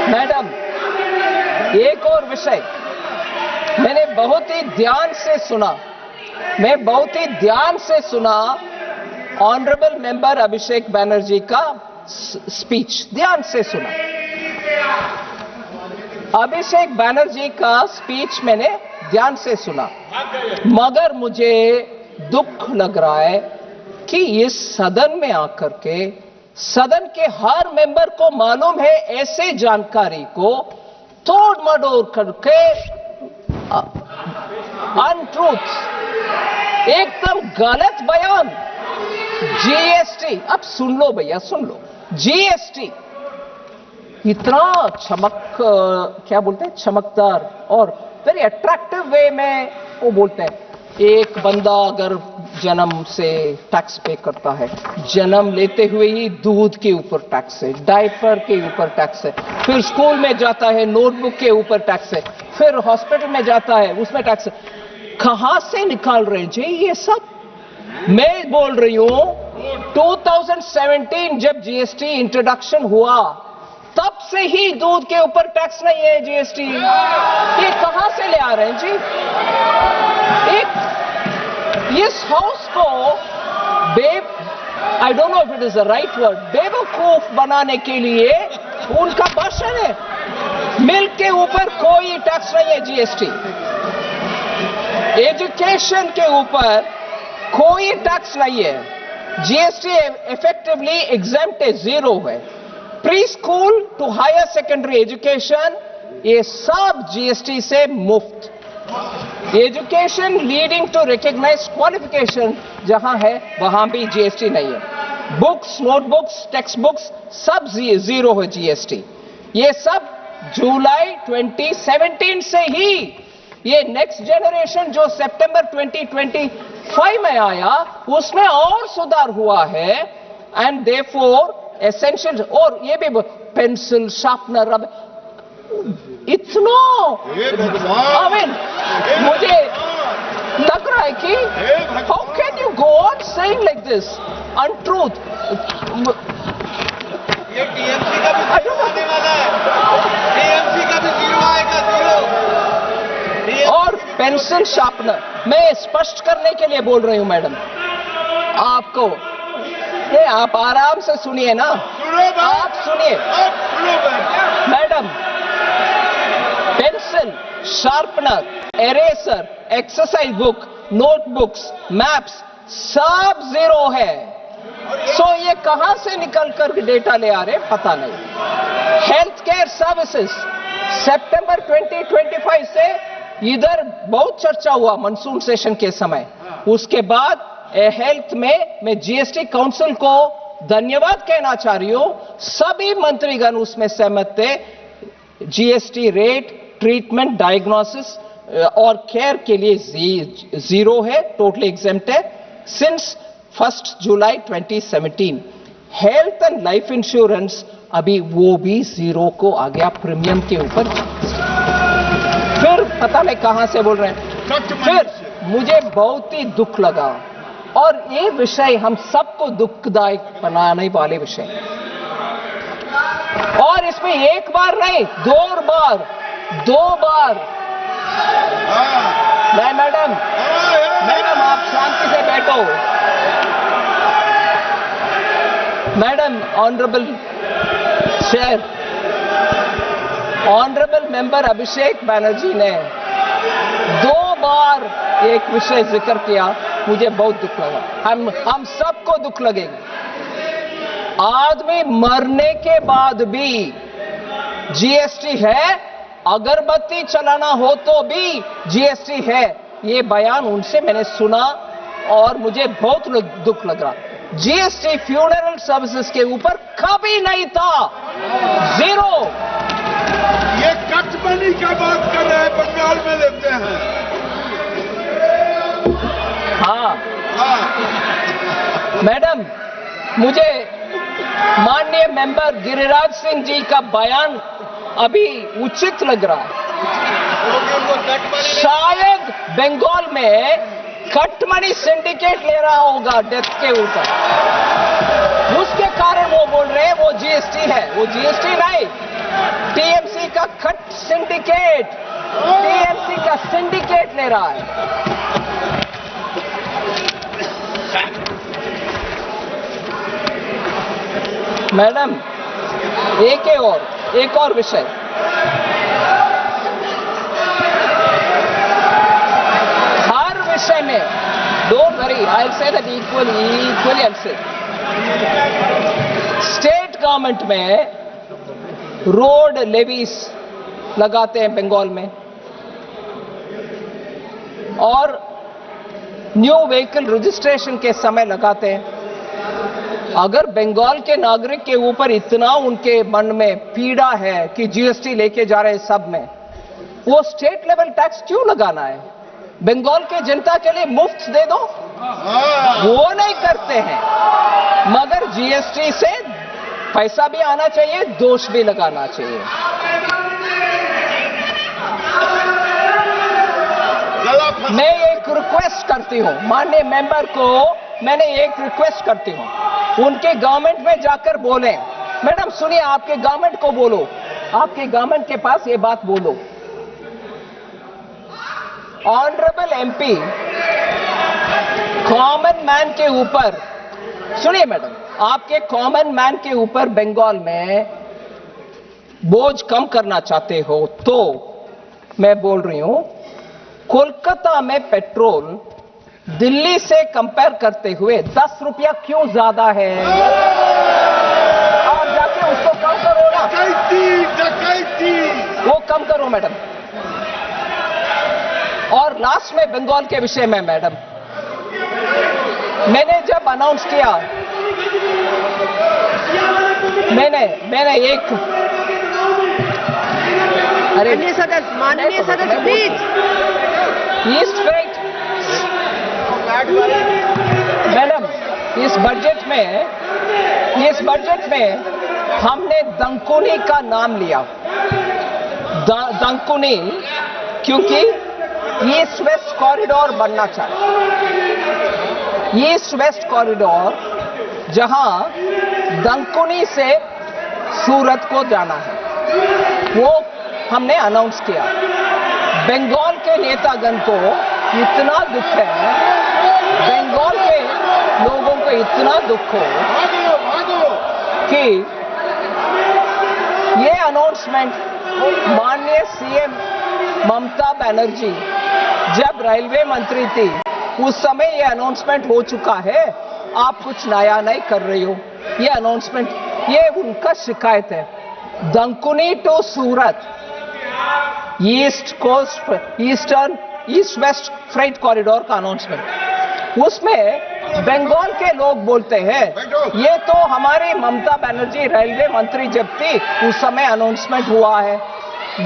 Madam, एक और विषय मैंने बहुत ही ध्यान से सुना, ऑनरेबल मेंबर अभिषेक बैनर्जी का स्पीच ध्यान से सुना। अभिषेक बैनर्जी का स्पीच मैंने ध्यान से सुना, मगर मुझे दुख लग रहा है कि इस सदन में आकर के सदन के हर मेंबर को मालूम है ऐसे जानकारी को तोड़ मरोड़ करके अनट्रूथ, एकदम गलत बयान। जीएसटी, अब सुन लो भैया, सुन लो। जीएसटी इतना क्या बोलते हैं, चमकदार और वेरी अट्रैक्टिव वे में वो बोलते हैं, एक बंदा अगर जन्म से टैक्स पे करता है, जन्म लेते हुए ही दूध के ऊपर टैक्स है, डायपर के ऊपर टैक्स है, फिर स्कूल में जाता है नोटबुक के ऊपर टैक्स है, फिर हॉस्पिटल में जाता है उसमें टैक्स है। कहां से निकाल रहे हैं जी ये सब? मैं बोल रही हूं 2017 जब जीएसटी इंट्रोडक्शन हुआ तब से ही दूध के ऊपर टैक्स नहीं है जीएसटी। ये कहां से ले आ रहे हैं जी? इस हाउस को I don't know if it is the right word, बेवकूफ बनाने के लिए उनका भाषण है। मिल्क के ऊपर कोई टैक्स नहीं है जीएसटी, एजुकेशन के ऊपर कोई टैक्स नहीं है, जीएसटी इफेक्टिवली एग्जेम्प्ट है, जीरो है। Pre school to higher secondary education ये सब जीएसटी से मुफ्त। Education leading to recognised qualification जहां है वहां भी जीएसटी नहीं है। बुक्स, नोटबुक्स, टेक्स्ट बुक्स सब जीरो है जीएसटी। ये सब जुलाई 2017 से ही, ये नेक्स्ट जनरेशन जो सितंबर 2025 में आया उसमें और सुधार हुआ है। एंड देयरफॉर एसेंशियल, और ये भी पेंसिल, शार्पनर, अब इतना आई मीन मुझे लग रहा है कि how can you go on saying like this untruth. ये टीएमसी का भी जीरो आने वाला है, टीएमसी का भी जीरो आएगा, जीरो। और पेंसिल शार्पनर मैं स्पष्ट करने के लिए बोल रही हूं मैडम आपको, ये आप आराम से सुनिए ना, आप सुनिए madam. Pencil, sharpener, eraser, exercise book, notebooks, maps सब जीरो है। सो ये कहां से निकल कर डेटा ले आ रहे पता नहीं। हेल्थ केयर सर्विसेज सितंबर 2025 से इधर बहुत चर्चा हुआ मानसून सेशन के समय, उसके बाद हेल्थ में मैं जीएसटी काउंसिल को धन्यवाद कहना चाह रही हूं, सभी मंत्रीगण उसमें सहमत थे। जीएसटी रेट ट्रीटमेंट, डायग्नोसिस और केयर के लिए जीरो है, टोटली एग्जेम्प्ट है since 1 July 2017। Health and life insurance अभी वो भी जीरो को आ गया प्रीमियम के ऊपर। फिर पता नहीं कहां से बोल रहे हैं। फिर मुझे बहुत ही दुख लगा, और ये विषय हम सबको दुखदायक बनाने वाले विषय, और इसमें एक बार नहीं दो बार नहीं मैडम, आप शांति से बैठो madam. Honourable chair, honourable member Abhishek Banerjee ने 2 बार एक विषय जिक्र किया, मुझे बहुत दुख लगा। हम सबको दुख लगेगा। आदमी मरने के बाद भी जीएसटी है, अगरबत्ती चलाना हो तो भी जीएसटी है। ये बयान उनसे मैंने सुना और मुझे बहुत दुख लग रहा। जीएसटी फ्यूनरल सर्विसेज के ऊपर कभी नहीं था, जीरो। ये कटमनी का बात कर रहे हैं, बंगाल में लेते हैं। हाँ मैडम, मुझे माननीय मेंबर गिरिराज सिंह जी का बयान अभी उचित लग रहा है। शायद बंगाल में कटमनी सिंडिकेट ले रहा होगा डेथ के ऊपर, उसके कारण वो बोल रहे हैं वो जीएसटी है, वो जीएसटी नहीं। टीएमसी का कट सिंडिकेट, टीएमसी का सिंडिकेट ले रहा है। मैडम, एक और विषय, हर विषय में, don't worry, I will say that equally I will say, state government में रोड लेवीज लगाते हैं बंगाल में, और न्यू व्हीकल रजिस्ट्रेशन के समय लगाते हैं। अगर बंगाल के नागरिक के ऊपर इतना उनके मन में पीड़ा है कि जीएसटी लेके जा रहे हैं सब में, वो स्टेट लेवल टैक्स क्यों लगाना है? बंगाल के जनता के लिए मुफ्त दे दो, वो नहीं करते हैं। मगर जीएसटी से पैसा भी आना चाहिए, दोष भी लगाना चाहिए। मैं एक रिक्वेस्ट करती हूं माननीय मेंबर को, मैंने एक रिक्वेस्ट करती हूं, उनके गवर्नमेंट में जाकर बोलें, मैडम सुनिए, आपके गवर्नमेंट को बोलो, आपके गवर्नमेंट के पास ये बात बोलो, ऑनरेबल एमपी कॉमन मैन के ऊपर, सुनिए मैडम, आपके कॉमन मैन के ऊपर बंगाल में बोझ कम करना चाहते हो तो मैं बोल रही हूं, कोलकाता में पेट्रोल दिल्ली से कंपेयर करते हुए 10 रुपया क्यों ज्यादा है? आप जाके उसको कम करो ना, डकैती वो कम करो मैडम। और लास्ट में बंगाल के विषय में मैडम, मैंने जब अनाउंस किया, मैंने एक, अरे माननीय सदस्य प्लीज, ईस्ट फ्रेट मैडम, इस बजट में हमने दंकुनी का नाम लिया, दंकुनी, क्योंकि ईस्ट वेस्ट कॉरिडोर बनना चाहिए। ईस्ट वेस्ट कॉरिडोर जहां दंकुनी से सूरत को जाना है, वो हमने अनाउंस किया। बंगाल के नेतागण को इतना दुख है, बंगाल के लोगों को इतना दुख हो कि ये अनाउंसमेंट माननीय सीएम ममता बनर्जी जब रेलवे मंत्री थी उस समय ये अनाउंसमेंट हो चुका है, आप कुछ नया नहीं कर रही हो। ये अनाउंसमेंट, ये उनका शिकायत है। Dankuni to Surat east west freight corridor का अनाउंसमेंट, उसमें बंगाल के लोग बोलते हैं ये तो हमारी ममता बनर्जी रेलवे मंत्री जब थी उस समय अनाउंसमेंट हुआ है।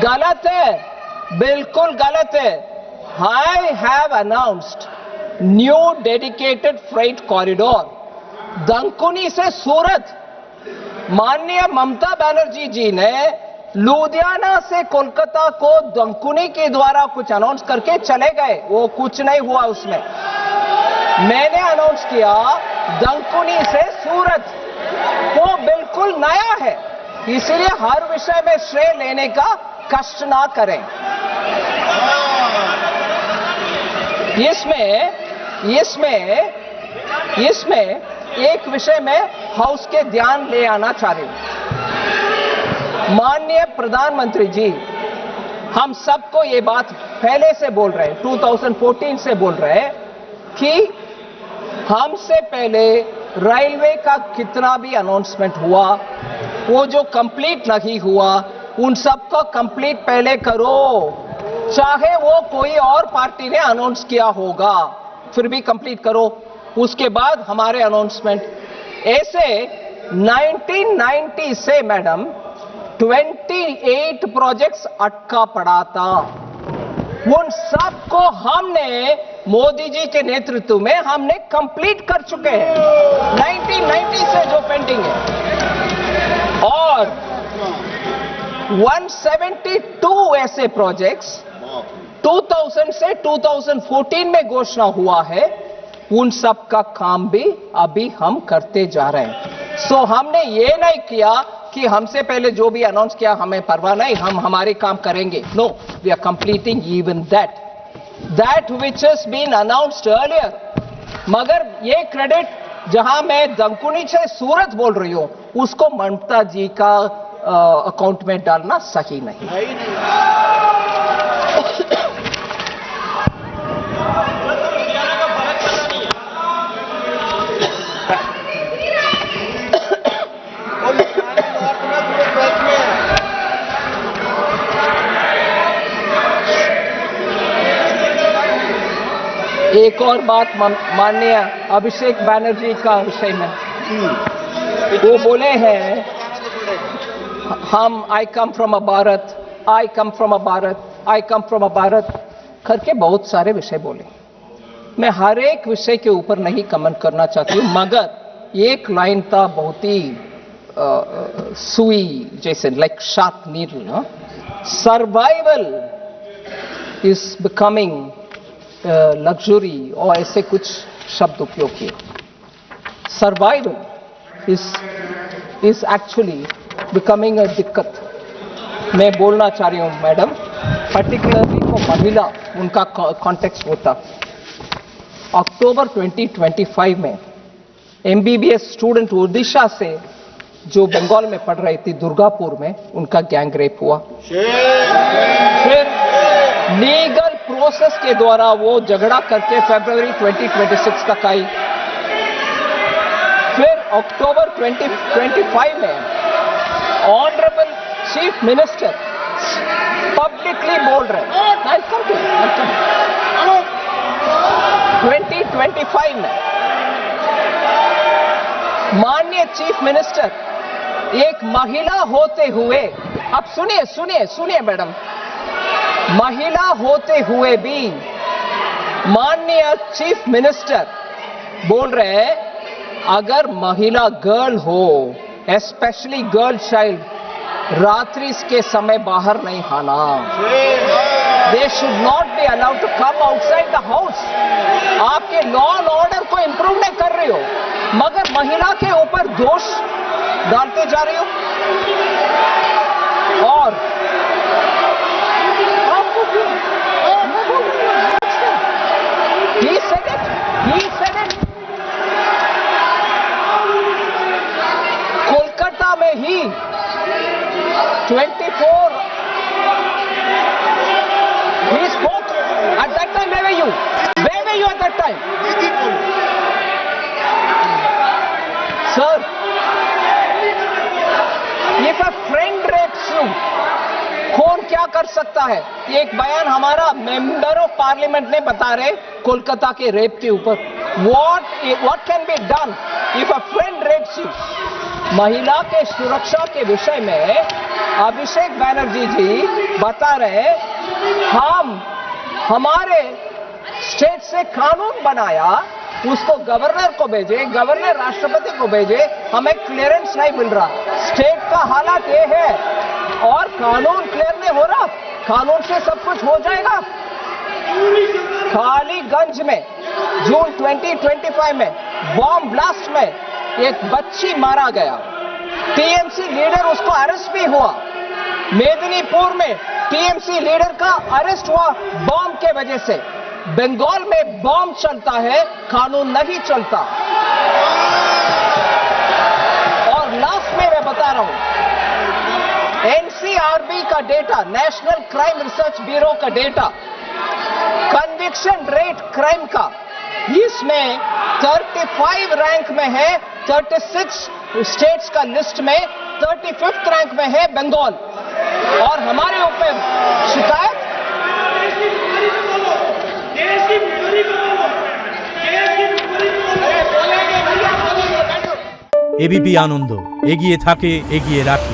गलत है, बिल्कुल गलत है। I have announced new dedicated freight corridor Dankuni से सूरत। माननीय ममता बनर्जी जी ने लुधियाना से कोलकाता को दंकुनी के द्वारा कुछ अनाउंस करके चले गए, वो कुछ नहीं हुआ उसमें। मैंने अनाउंस किया दंकुनी से सूरत, वो बिल्कुल नया है, इसलिए हर विषय में श्रेय लेने का कष्ट ना करें। इसमें एक विषय में हाउस के ध्यान ले आना चाह रही हूं। माननीय प्रधानमंत्री जी, हम सबको ये बात पहले से बोल रहे हैं, 2014 से बोल रहे हैं कि हमसे पहले रेलवे का कितना भी अनाउंसमेंट हुआ, वो जो कंप्लीट नहीं हुआ उन सबको कंप्लीट पहले करो, चाहे वो कोई और पार्टी ने अनाउंस किया होगा, फिर भी कंप्लीट करो, उसके बाद हमारे अनाउंसमेंट। ऐसे 1990 से मैडम 28 प्रोजेक्ट्स अटका पड़ा था, उन सबको हमने मोदी जी के नेतृत्व में हमने कंप्लीट कर चुके हैं, 1990 से जो पेंडिंग है। और 172 ऐसे प्रोजेक्ट्स 2000 से 2014 में घोषणा हुआ है, उन सब का काम भी अभी हम करते जा रहे हैं। सो हमने ये नहीं किया कि हमसे पहले जो भी अनाउंस किया हमें परवाह नहीं, हम हमारे काम करेंगे. No, we are completing even that which has been announced earlier. मगर ये क्रेडिट जहां मैं दंकुनी से सूरत बोल रही हूं, उसको ममता जी का अकाउंट में डालना सही नहीं. एक और बात माननीय अभिषेक बैनर्जी का विषय में, वो बोले हैं हम आई कम फ्रॉम अ भारत करके बहुत सारे विषय बोले. मैं हर एक विषय के ऊपर नहीं कमेंट करना चाहती हूं, मगर एक लाइन था बहुत ही सुई जैसे, like sharp needle. Survival is becoming luxury और ऐसे कुछ शब्द उपयोग किए. Survival is actually becoming a दिक्कत. मैं बोलना चाह रही हूं मैडम, पर्टिकुलरली को महिला, उनका कॉन्टेक्स्ट होता. अक्टूबर 2025 में एमबीबीएस स्टूडेंट ओडिशा से जो बंगाल में पढ़ रही थी दुर्गापुर में, उनका गैंग रेप हुआ. फिर लीगल प्रोसेस के द्वारा वो झगड़ा करके फरवरी 2026 तक आई. फिर अक्टूबर 2025 में ऑनरेबल चीफ मिनिस्टर पब्लिकली बोल रहे हैं, 2025 में माननीय चीफ मिनिस्टर एक महिला होते हुए, अब सुनिए मैडम, महिला होते हुए भी माननीय चीफ मिनिस्टर बोल रहे हैं अगर महिला गर्ल हो, स्पेशली गर्ल चाइल्ड, रात्रि के समय बाहर नहीं आना. They should not be allowed to come outside the house. आपके लॉ एंड ऑर्डर को इंप्रूव नहीं कर रही हो, मगर महिला के ऊपर दोष डालते जा रही हो. और He said it. कोलकाता में ही 24. He spoke at that time. Where were you? At that time? Sir, if a friend rapes you, कौन क्या कर सकता है? एक बयान हमारा मेंबर ऑफ पार्लियामेंट ने बता रहे कोलकाता के रेप के ऊपर. What can be done if a friend rapes you? महिला के सुरक्षा के विषय में अभिषेक बैनर्जी जी बता रहे हम हमारे स्टेट से कानून बनाया, उसको गवर्नर को भेजे, गवर्नर राष्ट्रपति को भेजे, हमें क्लियरेंस नहीं मिल रहा. स्टेट का हालात ये है और कानून क्लियर नहीं हो रहा. कानून से सब कुछ हो जाएगा. कालीगंज में जून 2025 में बॉम्ब ब्लास्ट में एक बच्ची मारा गया. टीएमसी लीडर, उसको अरेस्ट भी हुआ. मेदिनीपुर में टीएमसी लीडर का अरेस्ट हुआ बॉम्ब के वजह से. बंगाल में बॉम्ब चलता है, कानून नहीं चलता. और लास्ट में मैं बता रहा हूं, एनसीआरबी का data, national crime research bureau का डेटा, कन्विक्शन रेट क्राइम का, इसमें 35 रैंक में है. 36 स्टेट्स का लिस्ट में 35th रैंक में है बंगाल. और हमारे ऊपर शिकायत एबीपी आनंद, एगिए थाके, एगिए राखे।